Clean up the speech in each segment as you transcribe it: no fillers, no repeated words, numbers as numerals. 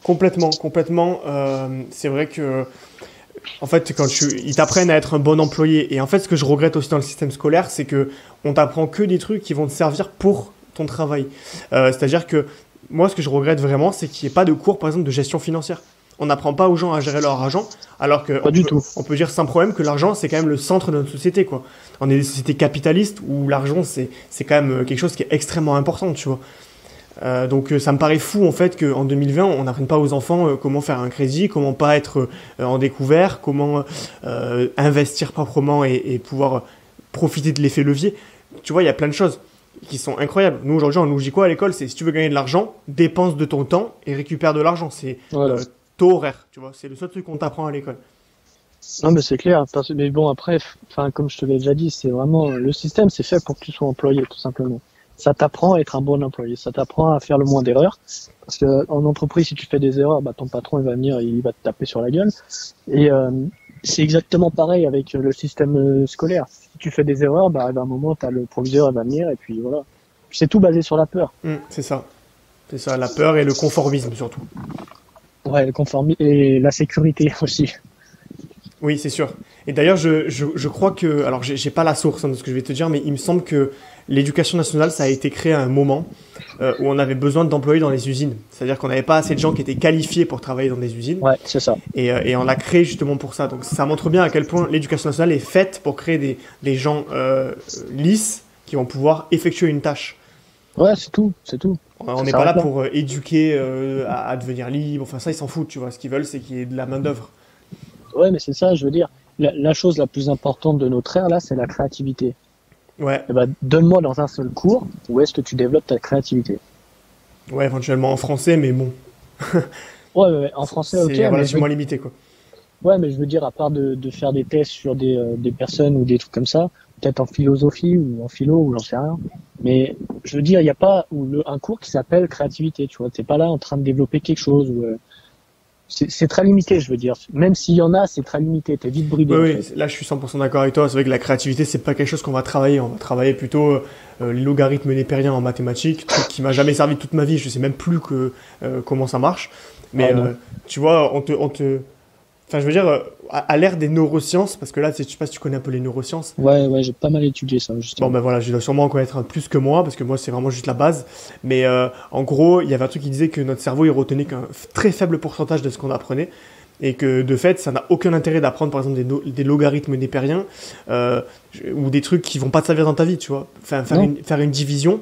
Complètement, complètement. C'est vrai que, en fait, ils t'apprennent à être un bon employé. Et en fait, ce que je regrette aussi dans le système scolaire, c'est que on t'apprend que des trucs qui vont te servir pour ton travail. C'est-à-dire que moi, ce que je regrette vraiment, c'est qu'il n'y ait pas de cours, par exemple, de gestion financière. On n'apprend pas aux gens à gérer leur argent, alors Pas qu'on du peut, tout. on peut dire sans problème que l'argent, c'est quand même le centre de notre société, quoi. On est des sociétés capitalistes où l'argent, c'est quand même quelque chose qui est extrêmement important, tu vois. Donc ça me paraît fou en fait qu'en 2020 on n'apprenne pas aux enfants comment faire un crédit, comment pas être en découvert, comment investir proprement et pouvoir profiter de l'effet levier. Tu vois, il y a plein de choses qui sont incroyables. Nous aujourd'hui on nous dit quoi à l'école? C'est si tu veux gagner de l'argent, dépense de ton temps et récupère de l'argent. C'est Voilà. taux horaire, tu vois. C'est le seul truc qu'on t'apprend à l'école. Non, mais c'est clair. Mais bon, après, enfin, comme je te l'ai déjà dit, c'est vraiment le système, c'est fait pour que tu sois employé, tout simplement. Ça t'apprend à être un bon employé. Ça t'apprend à faire le moins d'erreurs. Parce que en entreprise, si tu fais des erreurs, bah, ton patron, il va venir, il va te taper sur la gueule. Et c'est exactement pareil avec le système scolaire. Si tu fais des erreurs, bah, à un moment, t'as le proviseur, il va venir, et puis voilà. C'est tout basé sur la peur. C'est ça. C'est ça, la peur et le conformisme surtout. Ouais, le conformisme et la sécurité aussi. Oui, c'est sûr. Et d'ailleurs, je crois que, alors j'ai pas la source de ce que je vais te dire, mais il me semble que l'éducation nationale, ça a été créé à un moment où on avait besoin d'employés dans les usines. C'est-à-dire qu'on n'avait pas assez de gens qui étaient qualifiés pour travailler dans des usines. Ouais, c'est ça. Et on l'a créé justement pour ça. Donc ça montre bien à quel point l'éducation nationale est faite pour créer des gens lisses qui vont pouvoir effectuer une tâche. Ouais, c'est tout, c'est tout. On Ça n'est pas là s'arrête là. pour éduquer à devenir libre. Enfin, ça, ils s'en foutent, tu vois. Ce qu'ils veulent, c'est qu'il y ait de la main-d'œuvre. Ouais, mais c'est ça, je veux dire. La chose la plus importante de notre ère, là, c'est la créativité. Ouais, Eh ben, donne-moi dans un seul cours où est-ce que tu développes ta créativité. ouais, éventuellement en français, mais bon, Ouais, ouais, ouais, en français, ok, c'est mais relativement limité, quoi. ouais, mais je veux dire, à part de faire des tests sur des personnes ou des trucs comme ça, peut-être en philosophie ou en philo ou j'en sais rien. Mais je veux dire, il n'y a pas un cours qui s'appelle créativité, tu vois. T'es pas là en train de développer quelque chose. C'est très limité, je veux dire. Même s'il y en a, c'est très limité. T'es vite bridé, Oui, en oui, fait. là je suis 100% d'accord avec toi. C'est vrai que la créativité, c'est pas quelque chose qu'on va travailler. On va travailler plutôt les logarithmes népériens en mathématiques, truc qui m'a jamais servi toute ma vie. Je sais même plus comment ça marche. Mais Ah non. tu vois, enfin, je veux dire, à l'ère des neurosciences, parce que là, je sais pas si tu connais un peu les neurosciences. Ouais, ouais, j'ai pas mal étudié ça, Bon, justement. ben voilà, je dois sûrement en connaître un plus que moi, parce que moi, c'est vraiment juste la base. Mais en gros, il y avait un truc qui disait que notre cerveau, il retenait qu'un très faible pourcentage de ce qu'on apprenait. Et que de fait, ça n'a aucun intérêt d'apprendre par exemple des logarithmes népériens ou des trucs qui vont pas te servir dans ta vie, tu vois. Enfin, Non? faire une division,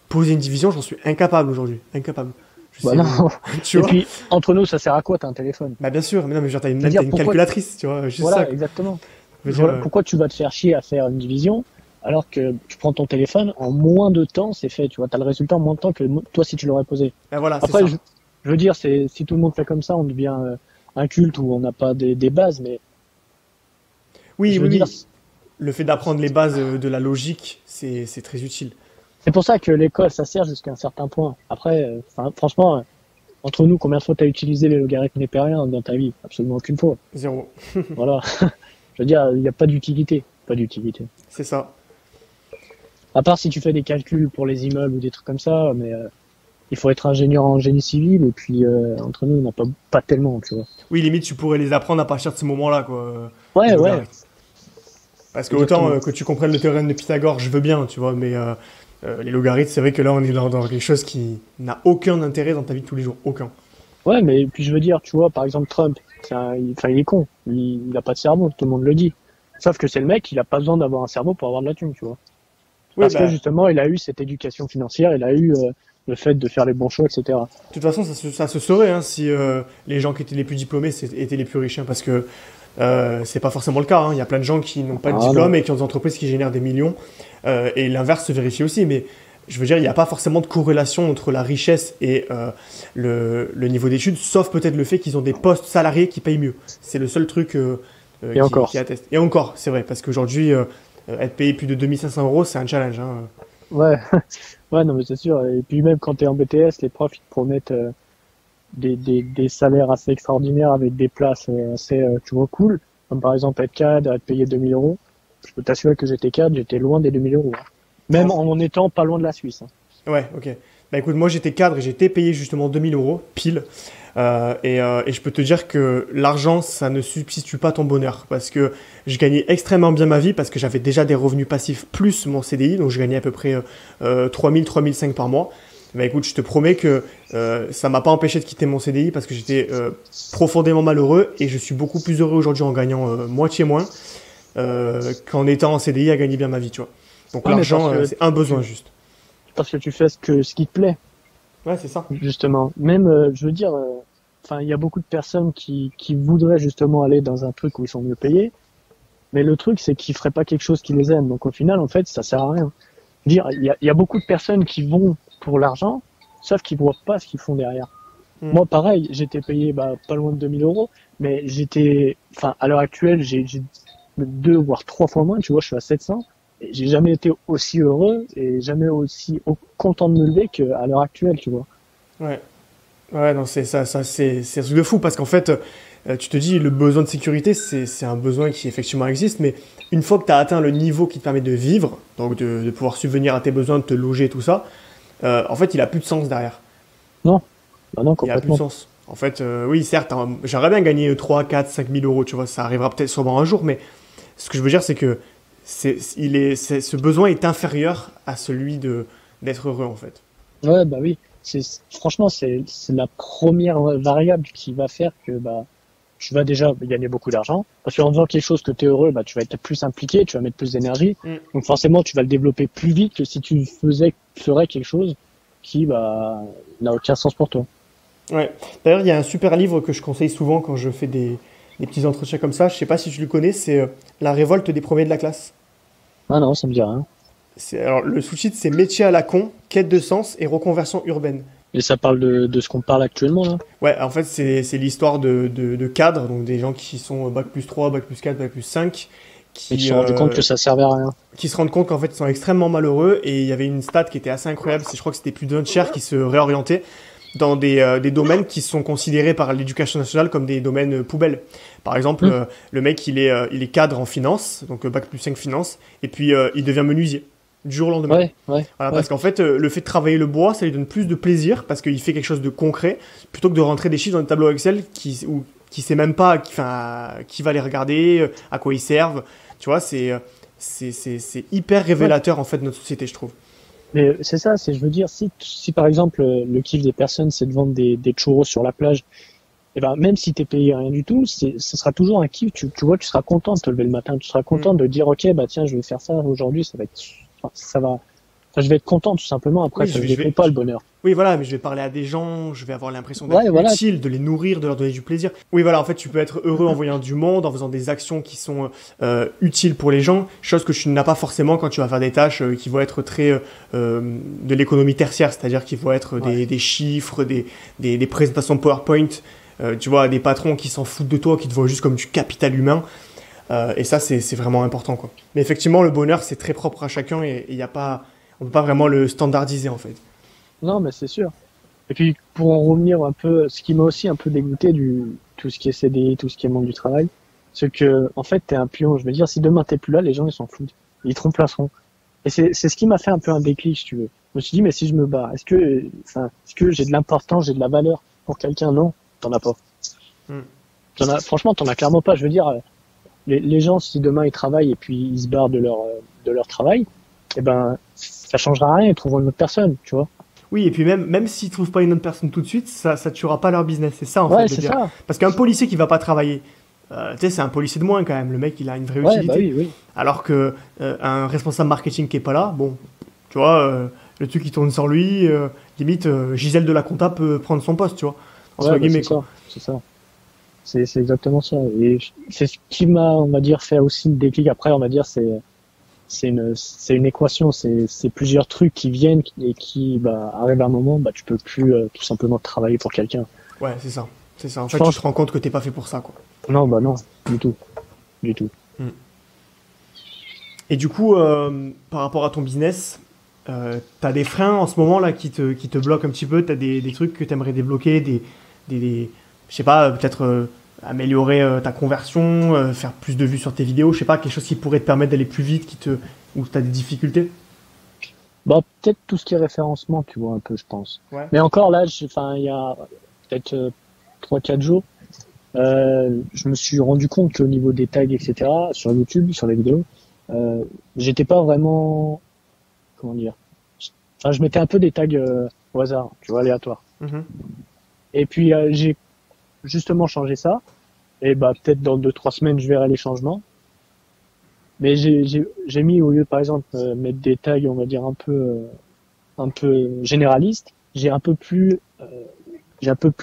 poser une division, j'en suis incapable aujourd'hui. Incapable. Je Bah sais, non. tu Et vois. puis, entre nous, ça sert à quoi, t'as un téléphone? Bah bien sûr, mais non, mais genre, Je veux t'as dire, une pourquoi, calculatrice, tu vois, juste ça, voilà, quoi. exactement. Je veux dire, Pourquoi tu vas te faire chier à faire une division alors que tu prends ton téléphone, en moins de temps, c'est fait, tu vois, t'as le résultat en moins de temps que toi si tu l'aurais posé. ben voilà, c'est Après, ça. je veux dire, si tout le monde fait comme ça, on devient un culte où on n'a pas des bases, mais Oui, je oui, veux dire, oui. Le fait d'apprendre les bases de la logique, c'est très utile. c'est pour ça que l'école, ça sert jusqu'à un certain point. Après, franchement, entre nous, combien de fois t'as utilisé les logarithmes népériens dans ta vie? Absolument aucune fois. Zéro. Voilà. Je veux dire, il n'y a pas d'utilité. Pas d'utilité. C'est ça. À part si tu fais des calculs pour les immeubles ou des trucs comme ça, mais il faut être ingénieur en génie civil et puis entre nous, on n'a pas tellement, tu vois. Oui, limite, tu pourrais les apprendre à partir de ce moment-là, quoi. Les Ouais, ouais, logarithmes. Parce que autant exactement. que tu comprennes le théorème de Pythagore, je veux bien, tu vois, mais les logarithmes, c'est vrai que là, on est dans quelque chose qui n'a aucun intérêt dans ta vie de tous les jours. Aucun. Ouais, mais puis je veux dire, tu vois, par exemple, Trump, il est con. Il a pas de cerveau, tout le monde le dit. Sauf que c'est le mec, il a pas besoin d'avoir un cerveau pour avoir de la thune, tu vois. Oui, Parce que bah, justement, il a eu cette éducation financière, il a eu le fait de faire les bons choix, etc. de toute façon, ça se saurait hein, si les gens qui étaient les plus diplômés étaient les plus riches, hein, parce que c'est pas forcément le cas. Hein. Il y a plein de gens qui n'ont pas de Ah non. diplôme et qui ont des entreprises qui génèrent des millions, et l'inverse se vérifie aussi. Mais je veux dire, il n'y a pas forcément de corrélation entre la richesse et le niveau d'études, sauf peut-être le fait qu'ils ont des postes salariés qui payent mieux. C'est le seul truc Et encore. qui atteste. Et encore, c'est vrai, parce qu'aujourd'hui, être payé plus de 2500 euros, c'est un challenge. Hein. Ouais, ouais, non, mais c'est sûr. Et puis même quand t'es en BTS, les profs, ils te promettent des salaires assez extraordinaires avec des places assez, tu vois, cool. Comme par exemple être cadre, être payé 2000 euros. Je peux t'assurer que j'étais cadre, j'étais loin des 2000 euros. Hein. Même Non. en étant pas loin de la Suisse. Hein. Ouais, ok. Bah écoute, moi j'étais cadre et j'étais payé justement 2 000 € pile. Et je peux te dire que l'argent, ça ne substitue pas ton bonheur. Parce que je gagnais extrêmement bien ma vie parce que j'avais déjà des revenus passifs plus mon CDI. Donc je gagnais à peu près 3 000, 3 500 par mois. Bah écoute, je te promets que ça m'a pas empêché de quitter mon CDI parce que j'étais profondément malheureux. Et je suis beaucoup plus heureux aujourd'hui en gagnant moitié moins qu'en étant en CDI à gagner bien ma vie, tu vois. Donc Ouais, mais l'argent, parce que c'est un besoin juste. tu fais ce qui te plaît, Ouais, c'est ça. justement. Même, je veux dire, enfin, il y a beaucoup de personnes qui voudraient justement aller dans un truc où ils sont mieux payés, mais le truc, c'est qu'ils feraient pas quelque chose qu'ils les aiment. Donc au final, en fait, ça sert à rien. Je veux dire, il y a beaucoup de personnes qui vont pour l'argent, sauf qu'ils voient pas ce qu'ils font derrière. Mm. Moi, pareil, j'étais payé pas loin de 2 000 €, mais enfin, à l'heure actuelle, j'ai 2 voire 3 fois moins, tu vois, je suis à 700. Et j'ai jamais été aussi heureux et jamais aussi content de me lever qu'à l'heure actuelle, tu vois. Ouais. Ouais, non, c'est un truc de fou parce qu'en fait, tu te dis, le besoin de sécurité, c'est un besoin qui effectivement existe, mais une fois que tu as atteint le niveau qui te permet de vivre, donc de pouvoir subvenir à tes besoins, de te loger, tout ça, en fait, il a plus de sens derrière. Non, bah non, Il a plus de complètement. sens. En fait, oui, certes, j'aimerais bien gagner 3, 4, 5 000 euros, tu vois, ça arrivera peut-être sûrement un jour, mais ce que je veux dire, c'est que ce besoin est inférieur à celui d'être heureux, en fait. Ouais, bah oui. Franchement, c'est la première variable qui va faire que, tu vas déjà gagner beaucoup d'argent. Parce qu'en faisant quelque chose que tu es heureux, tu vas être plus impliqué, tu vas mettre plus d'énergie. Mm. Donc forcément, tu vas le développer plus vite que si tu ferais quelque chose qui, n'a aucun sens pour toi. Ouais. D'ailleurs, il y a un super livre que je conseille souvent quand je fais des petits entretiens comme ça. Je sais pas si tu le connais, c'est La révolte des premiers de la classe. Ah non, ça me dit rien. Alors, le sous-titre, c'est Métier à la con, quête de sens et reconversion urbaine. Et ça parle de ce qu'on parle actuellement, là. Ouais, en fait, c'est l'histoire de cadres, donc des gens qui sont bac plus 3, bac plus 4, bac plus 5, Et qui se sont rendus compte que ça servait à rien. qui se rendent compte qu'en fait, ils sont extrêmement malheureux. Et il y avait une stat qui était assez incroyable, je crois que c'était plus d'un tiers qui se réorientait dans des domaines qui sont considérés par l'éducation nationale comme des domaines poubelles. Par exemple, le mec, il est cadre en finance, donc bac plus 5 finance, et puis il devient menuisier du jour au lendemain. Ouais. Voilà, Ouais. parce qu'en fait, le fait de travailler le bois, ça lui donne plus de plaisir parce qu'il fait quelque chose de concret plutôt que de rentrer des chiffres dans un tableau Excel qui sait même pas qui va les regarder, à quoi ils servent. Tu vois, c'est hyper révélateur en fait de notre société, je trouve. Mais c'est ça, je veux dire, si par exemple, le kiff des personnes, c'est de vendre des churros sur la plage, et même si t'es payé rien du tout, ce sera toujours un kiff, tu vois, tu seras content de te lever le matin, tu seras content de dire, ok, tiens, je vais faire ça aujourd'hui, je vais être content tout simplement. Après, Oui, ça ne dépend pas le bonheur. Oui, voilà, mais je vais parler à des gens, je vais avoir l'impression d'être Ouais, voilà. utile, de les nourrir, de leur donner du plaisir. Oui, voilà, en fait, tu peux être heureux en voyant du monde, en faisant des actions qui sont utiles pour les gens, chose que tu n'as pas forcément quand tu vas faire des tâches qui vont être très de l'économie tertiaire, c'est-à-dire qui vont être des chiffres, des présentations PowerPoint, tu vois, des patrons qui s'en foutent de toi, qui te voient juste comme du capital humain. Et ça, c'est vraiment important, quoi. Mais effectivement, le bonheur, c'est très propre à chacun et il y a pas, on peut pas vraiment le standardiser, en fait. Non, mais c'est sûr. Et puis, pour en revenir un peu, ce qui m'a aussi un peu dégoûté tout ce qui est CDI, tout ce qui est monde du travail, c'est que, en fait, t'es un pion. Je veux dire, si demain t'es plus là, les gens, ils s'en foutent. Ils te remplaceront. Et c'est ce qui m'a fait un peu un déclic, si tu veux. Je me suis dit, mais si je me barre, est-ce que j'ai de l'importance, j'ai de la valeur pour quelqu'un? Non, t'en as pas. Franchement, t'en as clairement pas. Je veux dire, les gens, si demain ils travaillent et puis ils se barrent de leur travail, ça changera rien, ils trouveront une autre personne, tu vois. Oui, et puis même s'ils trouvent pas une autre personne tout de suite, ça tuera pas leur business. C'est ça, en Ouais, fait, de c'est dire. ça. Parce qu'un policier qui va pas travailler, tu sais, c'est un policier de moins quand même. Le mec, il a une vraie Ouais, utilité. oui. Alors que un responsable marketing qui est pas là, bon, tu vois, le truc qui tourne sur lui, limite, Gisèle de la compta peut prendre son poste, tu vois. Entre guillemets, c'est quoi. ça, c'est ça. C'est exactement ça. Et c'est ce qui m'a, on va dire, fait aussi le déclic. Après, on va dire, c'est une équation. C'est plusieurs trucs qui viennent et qui, arrivent à un moment, tu peux plus tout simplement travailler pour quelqu'un. Ouais, c'est ça. C'est ça. En Je fait, pense- tu te rends compte que t'es pas fait pour ça, quoi. Non, non, du tout, du tout. Et du coup, par rapport à ton business, t'as des freins en ce moment là qui te bloquent un petit peu, t'as des trucs que t'aimerais débloquer, je sais pas, peut-être améliorer ta conversion, faire plus de vues sur tes vidéos, je sais pas, quelque chose qui pourrait te permettre d'aller plus vite, ou t'as des difficultés? Bah, peut-être tout ce qui est référencement, tu vois, un peu, je pense. Ouais. Mais encore là, enfin, il y a peut-être 3-4 jours, je me suis rendu compte qu'au niveau des tags, etc., sur YouTube, sur les vidéos, j'étais pas vraiment, comment dire, enfin, je mettais un peu des tags au hasard, tu vois, aléatoires. Mhm. Et puis, j'ai justement changé ça. Et bah, peut-être dans 2-3 semaines, je verrai les changements. Mais j'ai mis, au lieu, par exemple, mettre des tags, on va dire, un peu généralistes, j'ai un peu plus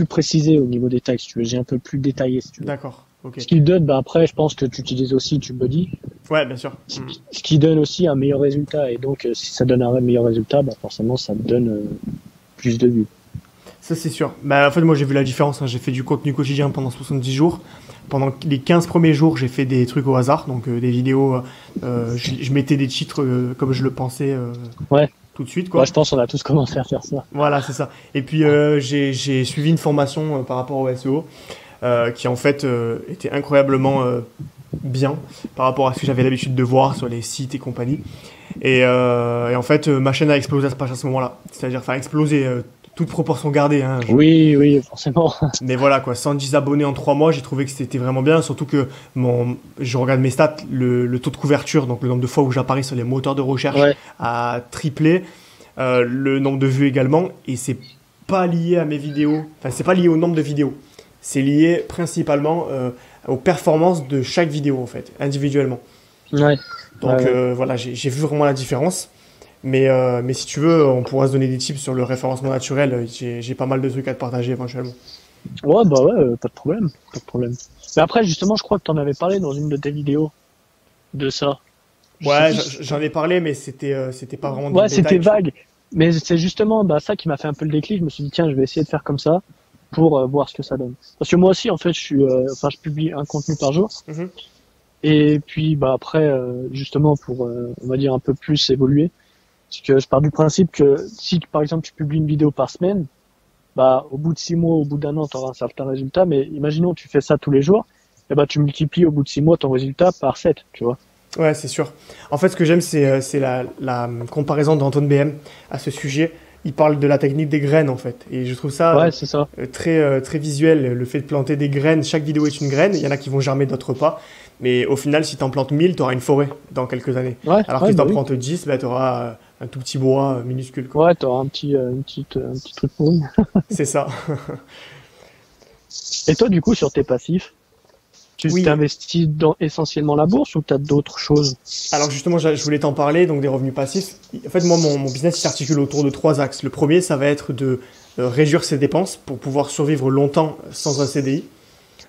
précisé au niveau des tags, si tu veux. J'ai un peu plus détaillé, si tu veux. D'accord, ok. Ce qui donne, bah, après, je pense que tu utilises aussi TubeBuddy, Ouais, bien sûr. ce qui donne aussi un meilleur résultat. Et donc, si ça donne un meilleur résultat, bah, forcément, ça me donne plus de vues. Ça, c'est sûr. Bah, en fait, moi, j'ai vu la différence, hein. J'ai fait du contenu quotidien pendant 70 jours. Pendant les 15 premiers jours, j'ai fait des trucs au hasard, donc des vidéos, je mettais des titres comme je le pensais Ouais. tout de suite, Moi, quoi. je pense qu'on a tous commencé à faire ça. Voilà, c'est ça. Et puis, j'ai suivi une formation par rapport au SEO qui, en fait, était incroyablement bien par rapport à ce que j'avais l'habitude de voir sur les sites et compagnie. Et en fait, ma chaîne a explosé à ce moment-là. C'est-à-dire, enfin, explosé, toute proportion gardée, hein. Oui, oui, forcément. Mais voilà, quoi, 110 abonnés en 3 mois, j'ai trouvé que c'était vraiment bien. Surtout que je regarde mes stats, le taux de couverture, donc le nombre de fois où j'apparais sur les moteurs de recherche, Ouais. a triplé. Le nombre de vues également. Et c'est pas lié à mes vidéos. Enfin, c'est pas lié au nombre de vidéos. C'est lié principalement aux performances de chaque vidéo, en fait, individuellement. Ouais. Donc Ouais. voilà, j'ai vu vraiment la différence. Mais si tu veux, on pourra se donner des tips sur le référencement naturel. J'ai pas mal de trucs à te partager éventuellement. Ouais, bah ouais, pas de problème. Pas de problème. Mais après, justement, je crois que t'en avais parlé dans une de tes vidéos de ça. Je sais Ouais, plus. j'en ai parlé, mais c'était pas vraiment dans Ouais, le c'était détail. vague. Mais c'est justement bah, ça qui m'a fait un peu le déclic. Je me suis dit, tiens, je vais essayer de faire comme ça pour voir ce que ça donne. Parce que moi aussi, en fait, enfin, je publie un contenu par jour. Mhm. Et puis, bah après, justement, pour, on va dire, un peu plus évoluer, parce que je pars du principe que si, par exemple, tu publies une vidéo par semaine, bah, au bout de 6 mois, au bout d'1 an, tu auras un certain résultat. Mais imaginons, tu fais ça tous les jours, et bah, tu multiplies au bout de 6 mois ton résultat par 7, tu vois. Ouais, c'est sûr. En fait, ce que j'aime, c'est la comparaison d'Antoine BM à ce sujet. Il parle de la technique des graines, en fait. Et je trouve ça Ouais, c'est ça. très visuel. Le fait de planter des graines, chaque vidéo est une graine. Il y en a qui vont germer, d'autres pas. Mais au final, si tu en plantes 1000, tu auras une forêt dans quelques années. Ouais, Alors que ouais, si tu bah en oui. plantes 10, bah, tu auras un tout petit bois minuscule, quoi. Ouais, t'auras un petit truc pourri. C'est ça. Et toi, du coup, sur tes passifs, tu Oui. t'investis dans essentiellement la bourse ou t'as d'autres choses? Alors justement, je voulais t'en parler, donc des revenus passifs. En fait, moi, mon business il s'articule autour de 3 axes. Le premier, ça va être de réduire ses dépenses pour pouvoir survivre longtemps sans un CDI.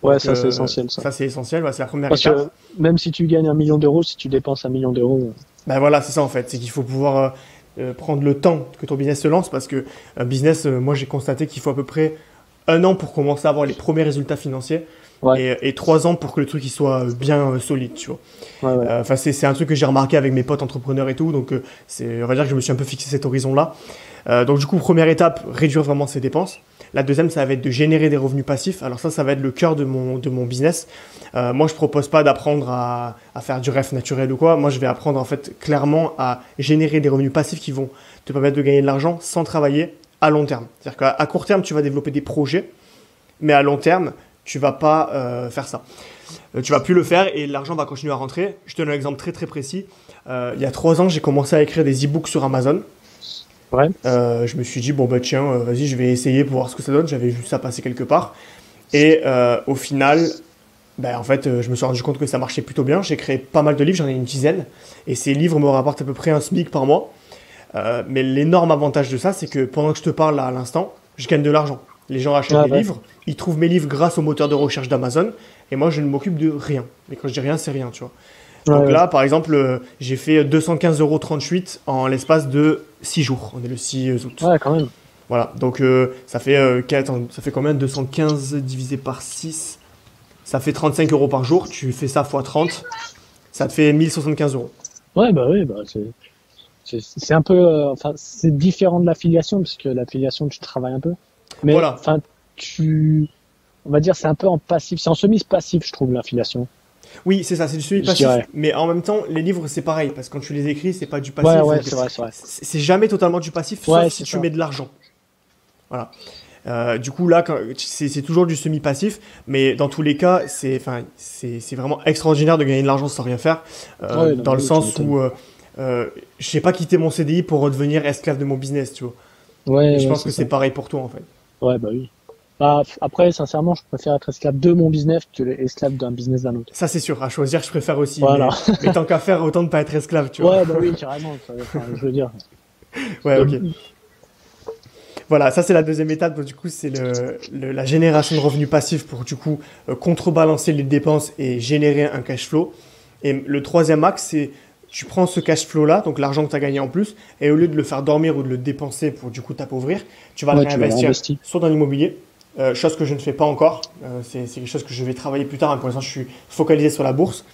Ouais, Donc, ça c'est essentiel, ça. ça, c'est essentiel, ouais, c'est la première Parce étape. que même si tu gagnes 1 million d'euros, si tu dépenses 1 million d'euros, Ben voilà, c'est ça en fait. C'est qu'il faut pouvoir prendre le temps que ton business se lance parce que un business, moi, j'ai constaté qu'il faut à peu près 1 an pour commencer à avoir les premiers résultats financiers ouais, et 3 ans pour que le truc il soit bien solide, tu vois. ouais, ouais. Enfin, c'est un truc que j'ai remarqué avec mes potes entrepreneurs et tout, donc on va dire que je me suis un peu fixé cet horizon-là. Donc du coup, première étape, réduire vraiment ses dépenses. La deuxième, ça va être de générer des revenus passifs. Alors ça va être le cœur de mon business. Moi, je propose pas d'apprendre à faire du ref naturel ou quoi. Moi, je vais apprendre en fait clairement à générer des revenus passifs qui vont te permettre de gagner de l'argent sans travailler à long terme. C'est-à-dire qu'à court terme, tu vas développer des projets, mais à long terme, tu vas pas faire ça. Tu vas plus le faire et l'argent va continuer à rentrer. Je te donne un exemple très précis. Il y a 3 ans, j'ai commencé à écrire des e-books sur Amazon. Ouais, Je me suis dit, bon bah tiens, vas-y, je vais essayer pour voir ce que ça donne. J'avais vu ça passer quelque part. Et au final, en fait, je me suis rendu compte que ça marchait plutôt bien. J'ai créé pas mal de livres, j'en ai une dizaine. Et ces livres me rapportent à peu près un SMIC par mois. Mais l'énorme avantage de ça, c'est que pendant que je te parle là à l'instant, je gagne de l'argent. Les gens achètent ouais, des ouais. livres, ils trouvent mes livres grâce au moteur de recherche d'Amazon. Et moi, je ne m'occupe de rien. Mais quand je dis rien, c'est rien, tu vois. Ouais, Donc ouais. là, par exemple, j'ai fait 215,38 € en l'espace de 6 jours. On est le 6 août. Ouais, quand même. Voilà, donc ça fait, ça fait combien? 215 divisé par 6. Ça fait 35 € par jour. Tu fais ça fois 30, ça te fait 1075 €. Ouais, bah oui, bah c'est un peu, enfin, c'est différent de l'affiliation parce que l'affiliation, tu travailles un peu. Mais Voilà. enfin, on va dire, c'est un peu en passif, c'est en semi-passif, je trouve, l'affiliation. Oui, c'est ça, c'est du je semi-passif. dirais. Mais en même temps, les livres, c'est pareil, parce que quand tu les écris, c'est pas du passif. Ouais, ouais, Donc, c'est vrai, c'est vrai. c'est jamais totalement du passif, sauf Ouais, si c'est tu ça. mets de l'argent. Voilà. Du coup, là, c'est toujours du semi-passif, mais dans tous les cas, c'est vraiment extraordinaire de gagner de l'argent sans rien faire, Ouais, non, dans mais le oui, tu sens m'étonnes. où je n'ai pas quitté mon CDI pour redevenir esclave de mon business, tu vois. Et Ouais, je ouais, pense c'est que ça. c'est pareil pour toi, en fait. Ouais, bah oui. Bah, après, sincèrement, je préfère être esclave de mon business que esclave d'un business d'un autre. Ça, c'est sûr. À choisir, je préfère aussi, Voilà. mais tant qu'à faire, autant ne pas être esclave, tu vois. Ouais, bah oui, carrément. Enfin, je veux dire. Ouais, Mais ok. Voilà, ça c'est la deuxième étape. Du coup, c'est la génération de revenus passifs pour du coup contrebalancer les dépenses et générer un cash flow. Et le troisième axe, c'est tu prends ce cash flow là, donc l'argent que tu as gagné en plus, et au lieu de le faire dormir ou de le dépenser pour du coup t'appauvrir, tu vas le ouais, tu l'as réinvestir réinvesti. soit dans l'immobilier, chose que je ne fais pas encore. C'est quelque chose que je vais travailler plus tard, hein. Pour l'instant, je suis focalisé sur la bourse.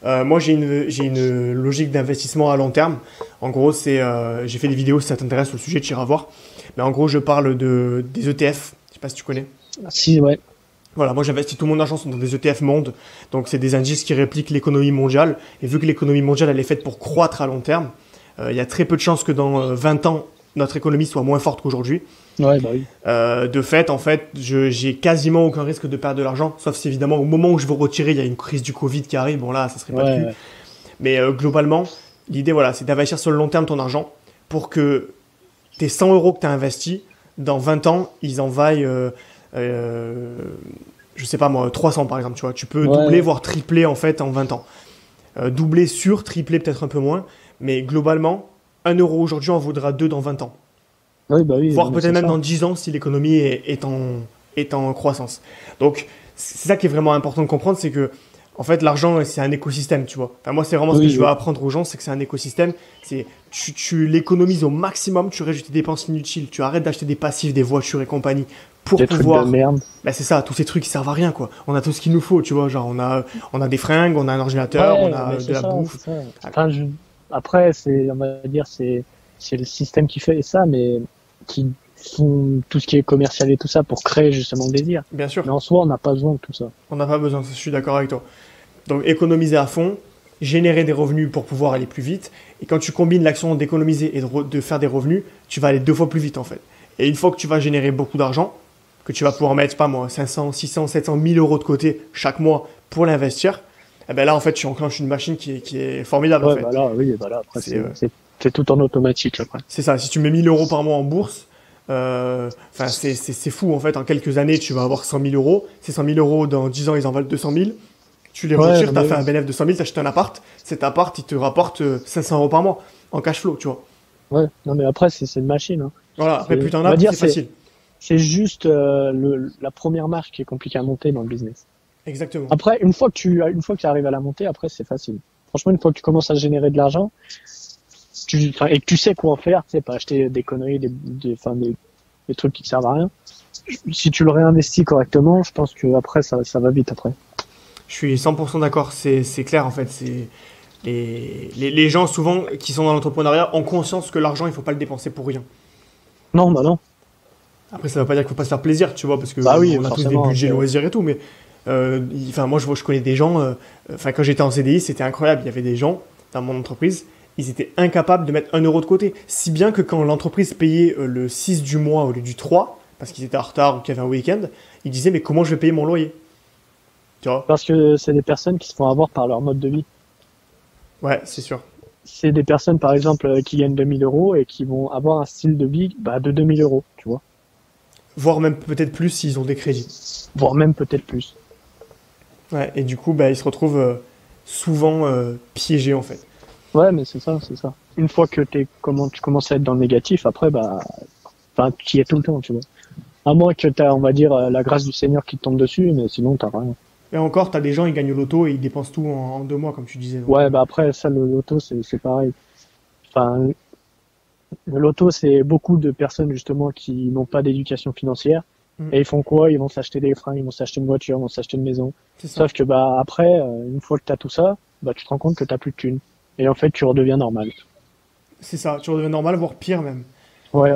Moi, j'ai une logique d'investissement à long terme. En gros, j'ai fait des vidéos si ça t'intéresse sur le sujet, tu iras voir. Mais en gros, je parle des ETF. Je sais pas si tu connais. Si, ouais. Voilà, moi j'investis tout mon argent dans des ETF monde. Donc, c'est des indices qui répliquent l'économie mondiale. Et vu que l'économie mondiale, elle est faite pour croître à long terme, il y a très peu de chances que dans 20 ans, notre économie soit moins forte qu'aujourd'hui. Ouais, bah oui. De fait, en fait, j'ai quasiment aucun risque de perdre de l'argent, sauf si évidemment au moment où je veux retirer, il y a une crise du Covid qui arrive. Bon là, ça serait pas de Ouais, plus. ouais. Mais globalement, l'idée, voilà, c'est d'investir sur le long terme ton argent pour que tes 100 euros que tu as investis, dans 20 ans, ils en vaillent, euh, je sais pas moi, 300 par exemple. Tu vois, tu peux doubler, Ouais, voire tripler en fait en 20 ans. Doubler sûr, tripler peut-être un peu moins, mais globalement, 1 euro aujourd'hui en vaudra 2 dans 20 ans. ouais, bah oui, non, Voire mais peut-être c'est même ça. dans 10 ans si l'économie est en croissance. Donc, c'est ça qui est vraiment important de comprendre, c'est que, en fait, l'argent, c'est un écosystème, tu vois. Enfin, moi, c'est vraiment ce que Oui, je veux oui. apprendre aux gens, c'est que c'est un écosystème. Tu l'économises au maximum, tu réduis tes dépenses inutiles, tu arrêtes d'acheter des passifs, des voitures et compagnie, pour Des trucs de pouvoir. merde. Bah, c'est ça, tous ces trucs qui servent à rien, quoi. On a tout ce qu'il nous faut, tu vois. Genre, on a des fringues, on a un ordinateur, on Ouais, a mais de c'est la ça, c'est bouffe. ça. Ah, Enfin, après, on va dire, c'est le système qui fait ça, mais qui font tout ce qui est commercial et tout ça pour créer justement le désir. bien sûr, Mais en soi, on n'a pas besoin de tout ça. on n'a pas besoin, je suis d'accord avec toi. Donc économiser à fond, générer des revenus pour pouvoir aller plus vite. Et quand tu combines l'action d'économiser et de faire des revenus, tu vas aller 2 fois plus vite en fait. Et une fois que tu vas générer beaucoup d'argent, que tu vas pouvoir mettre, je sais pas moi, 500, 600, 700, 1000 euros de côté chaque mois pour l'investir, eh ben là en fait tu enclenches une machine qui est formidable en Ouais, fait. bah là, oui, bah là, après, C'est euh, c'est tout en automatique, après. c'est ça, si tu mets 1000 euros par mois en bourse, enfin c'est fou en fait, en quelques années tu vas avoir 100 000 euros. Ces 100 000 euros dans 10 ans ils en valent 200 000. Tu les Ouais, retires, non, tu as mais fait oui. un bénéfice de 100 000, tu achètes un appart. Cet appart, il te rapporte 500 euros par mois en cash flow, tu vois. Ouais, non, mais après, c'est une machine, hein. Voilà, après plus t'en On as, va plus dire, c'est facile. c'est juste la première marche qui est compliquée à monter dans le business. Exactement. Après, une fois que tu arrives à la monter, après, c'est facile. Franchement, une fois que tu commences à générer de l'argent, enfin, et que tu sais quoi en faire, tu sais, pas acheter des conneries, enfin, des trucs qui te servent à rien. Si tu le réinvestis correctement, je pense que après, ça va vite après. Je suis 100% d'accord, c'est clair en fait. Les gens souvent qui sont dans l'entrepreneuriat ont conscience que l'argent, il faut pas le dépenser pour rien. Non, bah non. Après, ça veut pas dire qu'il faut pas se faire plaisir, tu vois, parce que Bah oui, on a tous des forcément. budgets loisirs et tout, mais enfin, moi, je connais des gens, enfin, quand j'étais en CDI, c'était incroyable. Il y avait des gens dans mon entreprise, ils étaient incapables de mettre 1 euro de côté. Si bien que quand l'entreprise payait le 6 du mois au lieu du 3 parce qu'ils étaient en retard ou qu'il y avait un week-end, ils disaient, mais comment je vais payer mon loyer? Tu vois? Parce que c'est des personnes qui se font avoir par leur mode de vie. Ouais, c'est sûr. C'est des personnes, par exemple, qui gagnent 2000 euros et qui vont avoir un style de vie bah, de 2000 euros, tu vois. Voire même peut-être plus s'ils ont des crédits. Voire même peut-être plus. Ouais, et du coup, bah, ils se retrouvent souvent piégés en fait. Ouais, mais c'est ça, c'est ça. Une fois que tu commences à être dans le négatif, après, bah, enfin, tu y es tout le temps, tu vois. À moins que t'as, on va dire, la grâce du Seigneur qui te tombe dessus, mais sinon, t'as rien. Et encore, t'as des gens, ils gagnent au loto et ils dépensent tout en 2 mois, comme tu disais. Donc, Ouais, bah après, ça, le loto, c'est pareil. Enfin, le loto, c'est beaucoup de personnes, justement, qui n'ont pas d'éducation financière. mm, Et ils font quoi? Ils vont s'acheter des fringues, ils vont s'acheter une voiture, ils vont s'acheter une maison. c'est ça. Sauf que, bah, après, une fois que t'as tout ça, bah, tu te rends compte que t'as plus de thunes. Et en fait, tu redeviens normal. C'est ça. Tu redeviens normal, voire pire même. Ouais,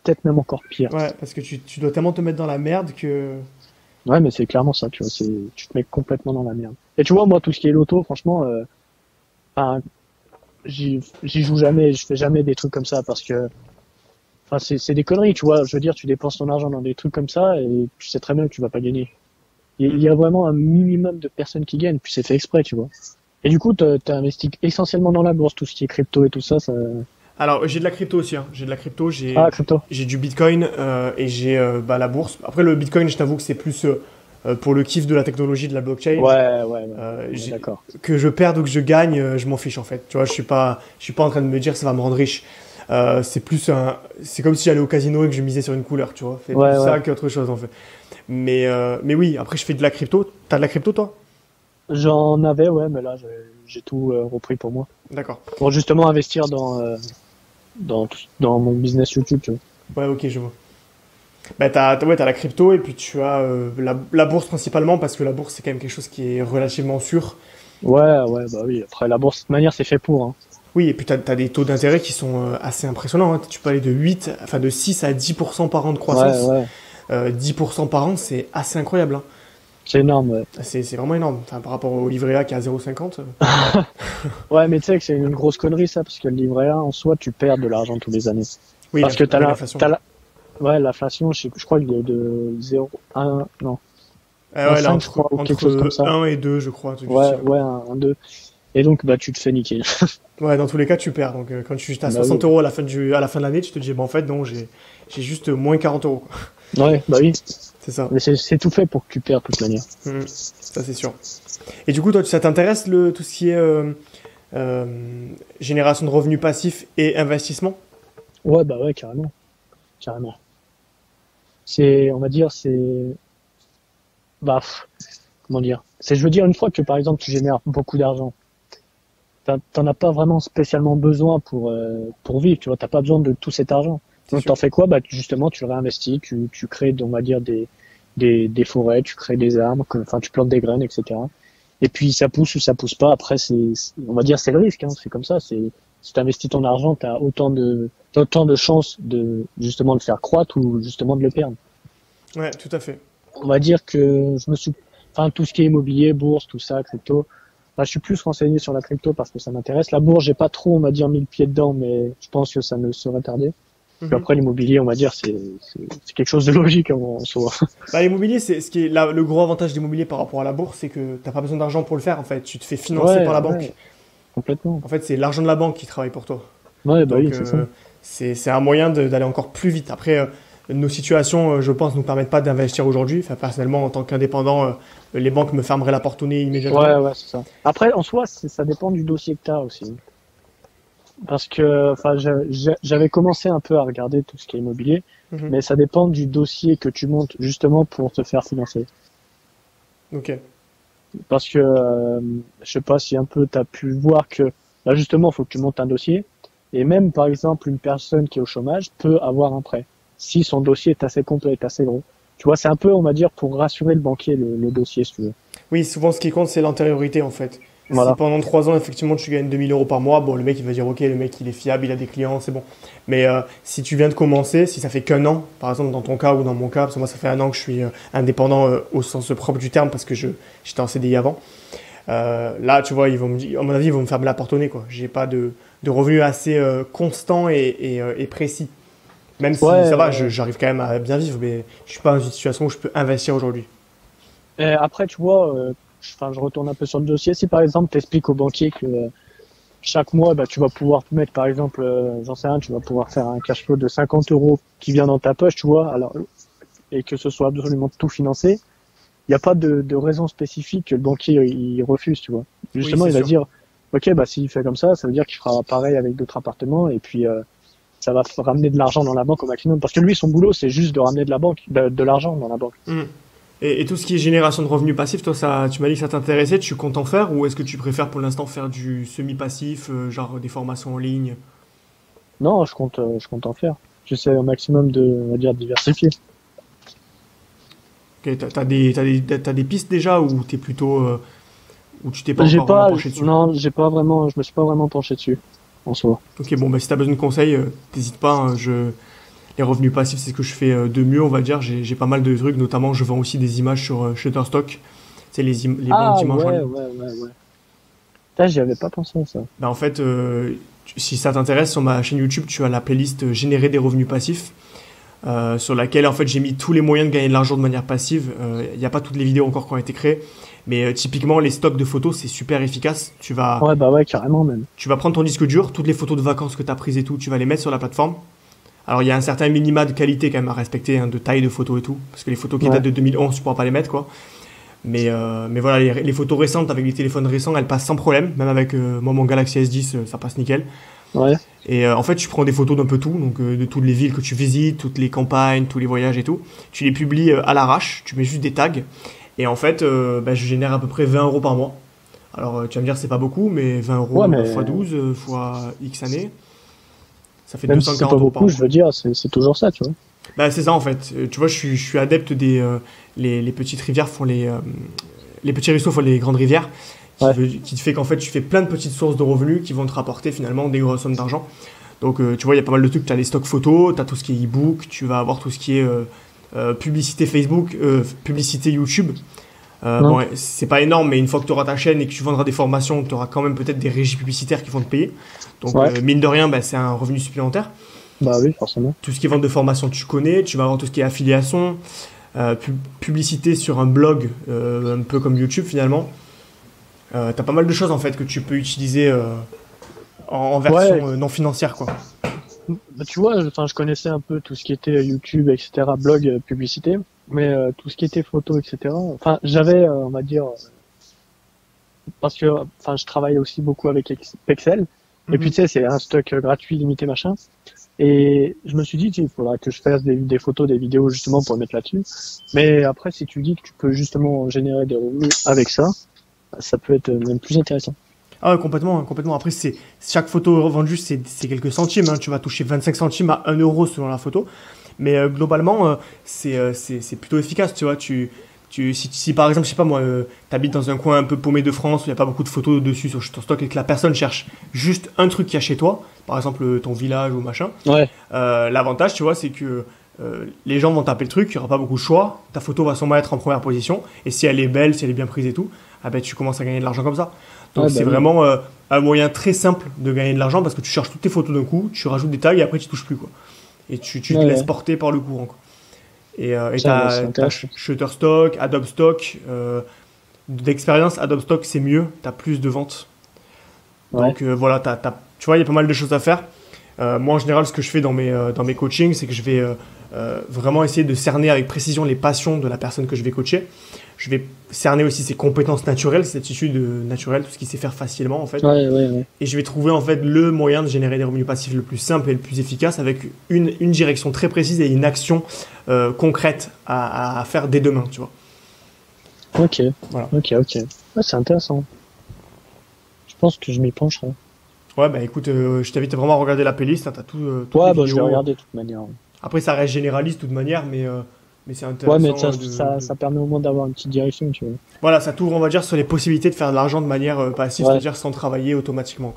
peut-être même encore pire. Ouais, parce que tu dois tellement te mettre dans la merde que. Ouais, mais c'est clairement ça, tu vois, tu te mets complètement dans la merde. Et tu vois, moi, tout ce qui est loto, franchement, enfin, j'y joue jamais, je fais jamais des trucs comme ça parce que, enfin, c'est des conneries, tu vois. Je veux dire, tu dépenses ton argent dans des trucs comme ça et tu sais très bien que tu vas pas gagner. Il y a vraiment un minimum de personnes qui gagnent, puis c'est fait exprès, tu vois. Et du coup, t'as investi essentiellement dans la bourse, tout ce qui est crypto et tout ça, ça... Alors, j'ai de la crypto aussi, hein. J'ai de la crypto, Ah, crypto. j'ai du Bitcoin et j'ai bah, la bourse. Après, le Bitcoin, je t'avoue que c'est plus pour le kiff de la technologie de la blockchain. On est d'accord. Que je perde ou que je gagne, je m'en fiche en fait. Tu vois, je suis pas en train de me dire ça va me rendre riche. C'est comme si j'allais au casino et que je misais sur une couleur, tu vois. C'est plus ça qu'autre chose en fait. Mais oui, après je fais de la crypto. T'as de la crypto toi? J'en avais, ouais, mais là, j'ai tout repris pour moi. D'accord. Pour justement investir dans mon business YouTube, tu vois. Ouais, ok, je vois. Bah, t'as la crypto et puis tu as la bourse principalement parce que la bourse c'est quand même quelque chose qui est relativement sûr. Ouais, bah oui. Après, la bourse, de toute manière, c'est fait pour, hein. Oui, et puis t'as des taux d'intérêt qui sont assez impressionnants, hein. Tu peux aller de 6 à 10% par an de croissance. Ouais. 10% par an, c'est assez incroyable, hein. C'est énorme, ouais. C'est vraiment énorme. Enfin, par rapport au livret A qui est à 0,50. Ouais, mais tu sais que c'est une grosse connerie, ça, parce que le livret A, en soi, tu perds de l'argent tous les années. Oui, Parce que l'inflation. ouais, l'inflation, je crois qu'il est de 0, 1, non, un Ouais, là, 5, je crois, ou quelque chose comme ça. 1 et 2, je crois. Un truc du Ouais, style. ouais, un 2. Et donc, bah, tu te fais niquer. Ouais, dans tous les cas, tu perds. Donc, quand tu as Bah 60 oui. euros à à la fin de l'année, tu te dis, bah, en fait, non, j'ai juste moins 40 euros, quoi. Ouais, bah oui. C'est ça. Mais c'est tout fait pour que tu perds, de toute manière. Ça, c'est sûr. Et du coup, toi, ça t'intéresse tout ce qui est génération de revenus passifs et investissement? Ouais, bah ouais, carrément. Carrément. On va dire, bah, comment dire? Je veux dire, une fois que, par exemple, tu génères beaucoup d'argent, t'en as pas vraiment spécialement besoin pour vivre, tu vois, t'as pas besoin de tout cet argent. C'est Donc, sûr. t'en fais quoi? Bah, justement, tu le réinvestis, tu crées, on va dire, des forêts, tu crées des arbres, enfin, tu plantes des graines, etc. Et puis, ça pousse ou ça pousse pas. Après, on va dire, c'est le risque, hein, c'est comme ça, si t'investis ton argent, t'as autant de chances de, justement, de faire croître ou justement de le perdre. Ouais, tout à fait. On va dire que enfin, tout ce qui est immobilier, bourse, tout ça, crypto, bah, je suis plus renseigné sur la crypto parce que ça m'intéresse. La bourse, j'ai pas trop, on va dire, mis le pied dedans, mais je pense que ça ne saurait tarder. Puis Mhm. après, l'immobilier, on va dire, c'est quelque chose de logique en soi. Bah, l'immobilier, c'est ce qui est le gros avantage de l'immobilier par rapport à la bourse, c'est que t'as pas besoin d'argent pour le faire, en fait. Tu te fais financer par la banque. Ouais, complètement. En fait, c'est l'argent de la banque qui travaille pour toi. Ouais, bah Donc, oui, c'est ça. c'est un moyen d'aller encore plus vite. Après, nos situations, je pense, nous permettent pas d'investir aujourd'hui. Enfin, personnellement, en tant qu'indépendant, les banques me fermeraient la porte au nez immédiatement. Ouais, c'est ça. Après, en soi, ça dépend du dossier que t'as aussi. Parce que, enfin, j'avais commencé un peu à regarder tout ce qui est immobilier, Mhm. mais ça dépend du dossier que tu montes justement pour te faire financer. Ok. Parce que je sais pas si un peu t'as pu voir que là justement il faut que tu montes un dossier et même par exemple une personne qui est au chômage peut avoir un prêt si son dossier est assez complet, est assez gros. Tu vois, c'est un peu on va dire pour rassurer le banquier le dossier si tu veux. Oui, souvent, ce qui compte, c'est l'antériorité, en fait. Si Voilà. pendant 3 ans, effectivement, tu gagnes 2 000 euros par mois, bon, le mec, il va dire, ok, le mec, il est fiable, il a des clients, c'est bon. Mais si tu viens de commencer, si ça fait qu'un an, par exemple, dans ton cas ou dans mon cas, parce que moi, ça fait un an que je suis indépendant au sens propre du terme, parce que j'étais en CDI avant. Là, tu vois, à mon avis, ils vont me fermer la porte au nez, quoi. J'ai pas de revenus assez constants et précis. Même si Ouais. ça va, j'arrive quand même à bien vivre, mais je suis pas dans une situation où je peux investir aujourd'hui. Et après tu vois, enfin je retourne un peu sur le dossier. Si par exemple t'expliques au banquier que chaque mois bah tu vas pouvoir te mettre par exemple, j'en sais rien, tu vas pouvoir faire un cash flow de 50 euros qui vient dans ta poche, tu vois. Alors et que ce soit absolument tout financé. Il n'y a pas de raison spécifique que le banquier il refuse, tu vois. Oui, Justement, c'est il va sûr. dire, ok, bah s'il fait comme ça veut dire qu'il fera pareil avec d'autres appartements et puis ça va ramener de l'argent dans la banque au maximum. Parce que lui, son boulot, c'est juste de ramener de l'argent dans la banque. Hmm. Et tout ce qui est génération de revenus passifs, toi, tu m'as dit que ça t'intéressait, tu comptes en faire ou est-ce que tu préfères pour l'instant faire du semi-passif, genre des formations en ligne? Non, je compte en faire. J'essaie au maximum on va dire, diversifier. Ok, t'as des pistes déjà ou t'es plutôt, ou tu t'es pas encore vraiment penché dessus? Non, je me suis pas vraiment penché dessus, en soi. Ok, bon, bah, si t'as besoin de conseils, t'hésites pas, hein, les revenus passifs, c'est ce que je fais de mieux, on va dire. J'ai pas mal de trucs, notamment je vends aussi des images sur Shutterstock. C'est les banques Ah, dimanche en ouais, ligne. ouais, ouais, ouais. Putain, j'y avais pas pensé à ça. Bah, en fait, si ça t'intéresse, sur ma chaîne YouTube, tu as la playlist Générer des revenus passifs, sur laquelle en fait j'ai mis tous les moyens de gagner de l'argent de manière passive. Il n'y a pas toutes les vidéos encore qui ont été créées, mais typiquement les stocks de photos, c'est super efficace. Ouais, bah ouais, carrément même. Tu vas prendre ton disque dur, toutes les photos de vacances que tu as prises et tout, tu vas les mettre sur la plateforme. Alors il y a un certain minima de qualité quand même à respecter, hein, de taille de photos et tout, parce que les photos qui Ouais. datent de 2011, tu pourras pas les mettre quoi. Mais voilà, les photos récentes avec les téléphones récents, elles passent sans problème. Même avec moi, mon Galaxy S10, ça passe nickel. Ouais. Et en fait, tu prends des photos d'un peu tout, donc de toutes les villes que tu visites, toutes les campagnes, tous les voyages et tout. Tu les publies à l'arrache, tu mets juste des tags. Et en fait, bah, je génère à peu près 20 € par mois. Alors tu vas me dire, c'est pas beaucoup, mais 20 euros Ouais, mais x 12 fois X années, ça fait même si c'est pas 240 € par beaucoup, mois. je veux dire, c'est toujours ça, tu vois. Bah, c'est ça en fait. Tu vois, je suis adepte des. Les petites rivières font les petits ruisseaux font les grandes rivières, Ouais. qui te fait qu'en fait tu fais plein de petites sources de revenus qui vont te rapporter finalement des grosses sommes d'argent. Donc tu vois, il y a pas mal de trucs. Tu as les stocks photos, tu as tout ce qui est e-book, tu vas avoir tout ce qui est publicité Facebook, publicité YouTube. Non. Bon, c'est pas énorme, mais une fois que tu auras ta chaîne et que tu vendras des formations, tu auras quand même peut-être des régies publicitaires qui vont te payer. Donc Ouais. mine de rien, bah, c'est un revenu supplémentaire. Bah oui, forcément. Tout ce qui est vente de formation, tu connais. Tu vas avoir tout ce qui est affiliation, publicité sur un blog, un peu comme YouTube finalement. T'as pas mal de choses en fait que tu peux utiliser en version Ouais. non financière quoi. Bah, tu vois, enfin, je connaissais un peu tout ce qui était YouTube, etc., blog, publicité, mais tout ce qui était photo, etc. Enfin, j'avais, on va dire, parce que, enfin, je travaille aussi beaucoup avec Excel. Et puis, tu sais, c'est un stock gratuit, limité, machin. Et je me suis dit, il faudra que je fasse des photos, des vidéos, justement, pour le mettre là-dessus. Mais après, si tu dis que tu peux justement générer des revenus avec ça, ça peut être même plus intéressant. Ah ouais, complètement, hein, complètement. Après, chaque photo revendue, c'est quelques centimes, hein. Tu vas toucher 25 centimes à 1 € selon la photo. Mais globalement, c'est plutôt efficace, tu vois. Si par exemple, je sais pas moi, t'habites dans un coin un peu paumé de France où il n'y a pas beaucoup de photos dessus sur ton stock et que la personne cherche juste un truc qu'il y a chez toi, par exemple ton village ou machin, Ouais. l'avantage, tu vois, c'est que les gens vont taper le truc, il n'y aura pas beaucoup de choix, ta photo va sûrement être en première position, et si elle est belle, si elle est bien prise et tout, ah ben, tu commences à gagner de l'argent comme ça. Donc Ouais, bah c'est oui. vraiment un moyen très simple de gagner de l'argent parce que tu cherches toutes tes photos d'un coup, tu rajoutes des tags et après tu touches plus quoi. Et tu te Ouais, laisses ouais. porter par le courant quoi. Et Ça, bah, c'est t'as intéressant. Shutterstock, Adobe Stock, d'expérience Adobe Stock c'est mieux, t'as plus de ventes. Ouais. Donc voilà, tu vois, il y a pas mal de choses à faire. Moi, en général, ce que je fais dans mes coachings, c'est que je vais vraiment essayer de cerner avec précision les passions de la personne que je vais coacher. Je vais cerner aussi ses compétences naturelles, ses attitudes naturelles, tout ce qu'il sait faire facilement, en fait. Ouais, ouais, ouais. Et je vais trouver, en fait, le moyen de générer des revenus passifs le plus simple et le plus efficace avec une direction très précise et une action concrète à faire dès demain, tu vois. Ok. Voilà. Ok, ok. Ouais, c'est intéressant. Je pense que je m'y pencherai. Ouais, bah écoute, je t'invite vraiment à regarder la playlist, hein, t'as toutes Ouais, les bah, je vais vidéos. regarder de toute manière. Après, ça reste généraliste de toute manière, mais c'est Ouais, mais intéressant. ça permet au moins d'avoir une petite direction, tu vois. Voilà, ça t'ouvre, on va dire, sur les possibilités de faire de l'argent de manière passive, Ouais, c'est-à-dire sans travailler automatiquement,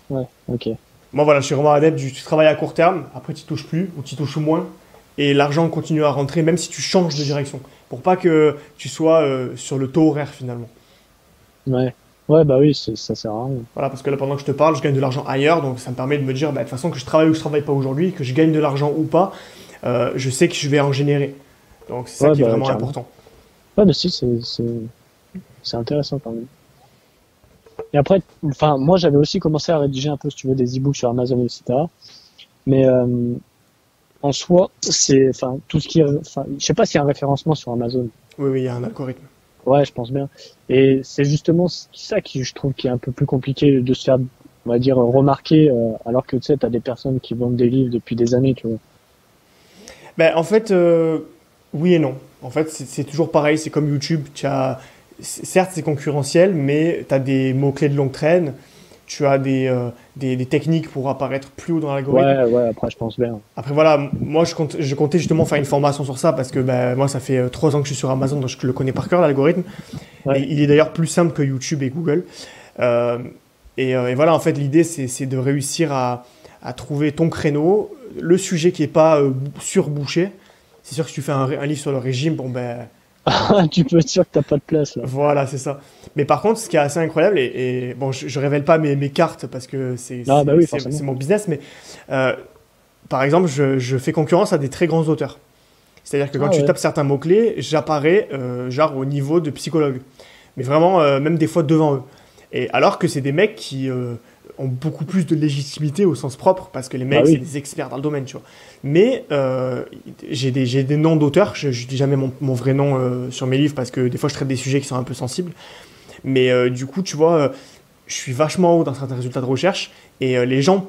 quoi. ouais, ok. Moi, voilà, je suis vraiment adepte du tu travailles à court terme, après tu touches plus ou tu touches moins, et l'argent continue à rentrer même si tu changes de direction, pour pas que tu sois sur le taux horaire finalement. Ouais. Ouais, bah oui, ça sert à rien. Voilà, parce que là, pendant que je te parle, je gagne de l'argent ailleurs, donc ça me permet de me dire, bah, de toute façon, que je travaille ou que je travaille pas aujourd'hui, que je gagne de l'argent ou pas, je sais que je vais en générer. Donc c'est ça Ouais, qui est bah, vraiment carrément. important. Ouais, mais si, c'est intéressant quand même. Et après, enfin, moi, j'avais aussi commencé à rédiger un peu, si tu veux, des e-books sur Amazon, etc. Mais, en soi, enfin, tout ce qui est, enfin, je sais pas s'il y a un référencement sur Amazon. Oui, oui, il y a un algorithme. Ouais, je pense bien. Et c'est justement ça qui, je trouve, qui est un peu plus compliqué de se faire, on va dire, remarquer, alors que tu sais, t'as des personnes qui vendent des livres depuis des années, tu vois. Ben, en fait, oui et non. En fait, c'est toujours pareil, c'est comme YouTube. Certes, c'est concurrentiel, mais tu as des mots-clés de longue traîne, tu as des techniques pour apparaître plus haut dans l'algorithme. Ouais, ouais, après, je pense bien. Après, voilà, moi, je comptais justement faire une formation sur ça parce que ben, moi, ça fait 3 ans que je suis sur Amazon, donc je le connais par cœur, l'algorithme. Et Ouais, il est d'ailleurs plus simple que YouTube et Google. Euh, et voilà, en fait, l'idée, c'est de réussir à trouver ton créneau, le sujet qui n'est pas surbouché. C'est sûr que si tu fais un livre sur le régime, bon ben, Tu peux être sûr que t'as pas de place là. Voilà, c'est ça. Mais par contre, ce qui est assez incroyable, et bon, je révèle pas mes cartes parce que Ah bah oui, forcément. c'est mon business, mais euh, par exemple, je fais concurrence à des très grands auteurs. C'est-à-dire que quand Ah tu ouais. tapes certains mots-clés, j'apparais genre au niveau de psychologue. Mais vraiment, même des fois devant eux. Et alors que c'est des mecs qui ont beaucoup plus de légitimité au sens propre, parce que les Bah mecs, c'est oui. des experts dans le domaine, tu vois. Mais j'ai des noms d'auteurs, je dis jamais mon vrai nom sur mes livres, parce que des fois je traite des sujets qui sont un peu sensibles. Mais du coup, tu vois, je suis vachement haut dans certains résultats de recherche, et les gens,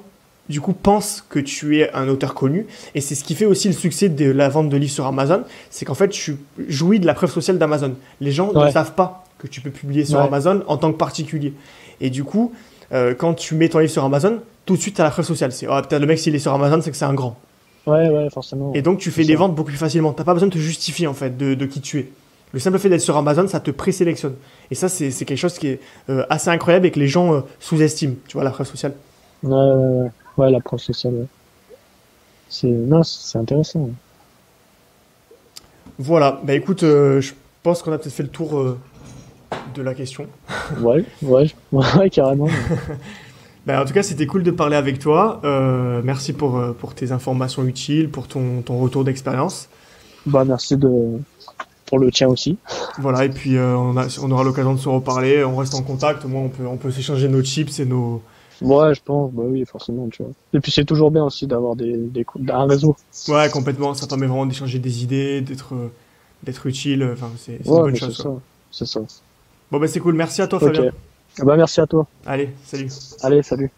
du coup, pensent que tu es un auteur connu, et c'est ce qui fait aussi le succès de la vente de livres sur Amazon, c'est qu'en fait, tu jouis de la preuve sociale d'Amazon. Les gens ne Ouais, savent pas que tu peux publier sur ouais, Amazon en tant que particulier. Et du coup, quand tu mets ton livre sur Amazon, tout de suite, tu as la preuve sociale. C'est, oh, peut-être le mec, s'il est sur Amazon, c'est que c'est un grand. ouais, Et forcément. donc, tu C'est fais des ça. ventes beaucoup plus facilement. T'as pas besoin de te justifier, en fait, de qui tu es. Le simple fait d'être sur Amazon, ça te présélectionne. Et ça, c'est quelque chose qui est assez incroyable et que les gens sous-estiment, tu vois, la preuve sociale. Ouais. Ouais, l'approche sociale, ouais. Non, c'est intéressant. Voilà, bah écoute, je pense qu'on a peut-être fait le tour de la question. Ouais, carrément. Bah, en tout cas, c'était cool de parler avec toi. Merci pour tes informations utiles, pour ton retour d'expérience. Bah, merci pour le tien aussi. Voilà, et puis on aura l'occasion de se reparler, on reste en contact, au moins on peut s'échanger nos chips et nos... Ouais, je pense, bah oui, forcément, tu vois. Et puis c'est toujours bien aussi d'avoir un réseau. Ouais, complètement, ça permet vraiment d'échanger des idées, d'être utile, enfin c'est une Ouais, bonne mais c'est chose quoi. ça. C'est ça. Bon bah c'est cool, merci à toi Ok. Fabien. Bah, merci à toi. Allez, salut. Allez, salut.